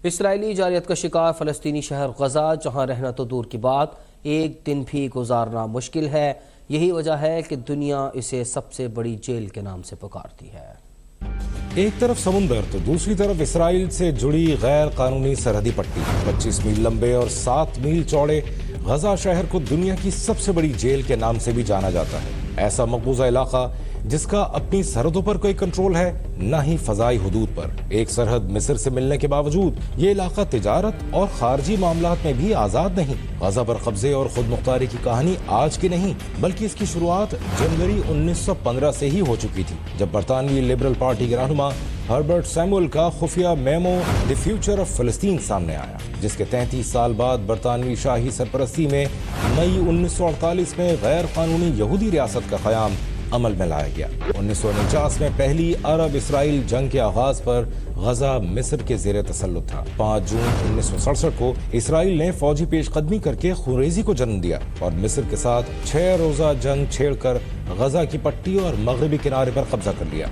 اسرائیلی جارحیت کا شکار فلسطینی شہر غزہ، جہاں رہنا تو دور کی بات، ایک دن بھی گزارنا مشکل ہے۔ یہی وجہ ہے کہ دنیا اسے سب سے بڑی جیل کے نام سے پکارتی ہے۔ ایک طرف سمندر تو دوسری طرف اسرائیل سے جڑی غیر قانونی سرحدی پٹی، 25 میل لمبے اور 7 میل چوڑے غزہ شہر کو دنیا کی سب سے بڑی جیل کے نام سے بھی جانا جاتا ہے۔ ایسا مقبوضہ علاقہ جس کا اپنی سرحدوں پر کوئی کنٹرول ہے، نہ ہی فضائی حدود پر۔ ایک سرحد مصر سے ملنے کے باوجود یہ علاقہ تجارت اور خارجی معاملات میں بھی آزاد نہیں۔ غزہ پر قبضے اور خود مختاری کی کہانی آج کی نہیں، بلکہ اس کی شروعات جنوری 1915 سے ہی ہو چکی تھی، جب برطانوی لبرل پارٹی کے رہنما ہربرٹ سیمول کا خفیہ میمو دی فیوچر آف فلسطین سامنے آیا، جس کے 33 سال بعد برطانوی شاہی سرپرستی میں مئی 1948 میں غیر قانونی یہودی ریاست کا قیام عمل میں لایا گیا۔ 1949 میں پہلی عرب اسرائیل جنگ کے آغاز پر غزہ مصر کے زیر تسلط تھا۔ 5 جون 1967 کو اسرائیل نے فوجی پیش قدمی کر کے خونریزی کو جنم دیا اور مصر کے ساتھ 6 روزہ جنگ چھیڑ کر غزہ کی پٹی اور مغربی کنارے پر قبضہ کر لیا۔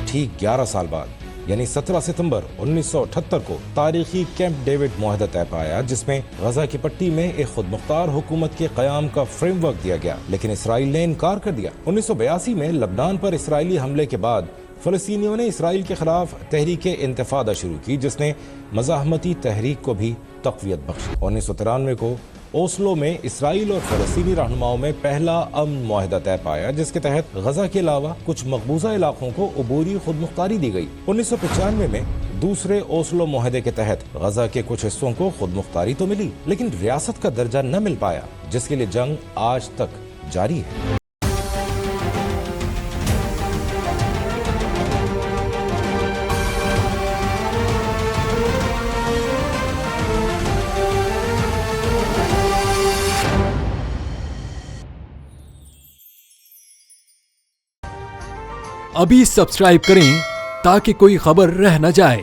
ٹھیک 11 سال بعد یعنی 17 ستمبر 1978 کو تاریخی کیمپ ڈیوڈ معاہدہ طے پایا، جس میں غزہ کی پٹی میں ایک خود مختار حکومت کے قیام کا فریم ورک دیا گیا، لیکن اسرائیل نے انکار کر دیا۔ 1982 میں لبنان پر اسرائیلی حملے کے بعد فلسطینیوں نے اسرائیل کے خلاف تحریک انتفاضہ شروع کی، جس نے مزاحمتی تحریک کو بھی تقویت بخشی۔ 1993 کو اوسلو میں اسرائیل اور فلسطینی رہنماؤں میں پہلا امن معاہدہ طے پایا، جس کے تحت غزہ کے علاوہ کچھ مقبوضہ علاقوں کو عبوری خود مختاری دی گئی۔ 1995 میں دوسرے اوسلو معاہدے کے تحت غزہ کے کچھ حصوں کو خود مختاری تو ملی، لیکن ریاست کا درجہ نہ مل پایا، جس کے لیے جنگ آج تک جاری ہے۔ ابھی سبسکرائب کریں تاکہ کوئی خبر رہ نہ جائے۔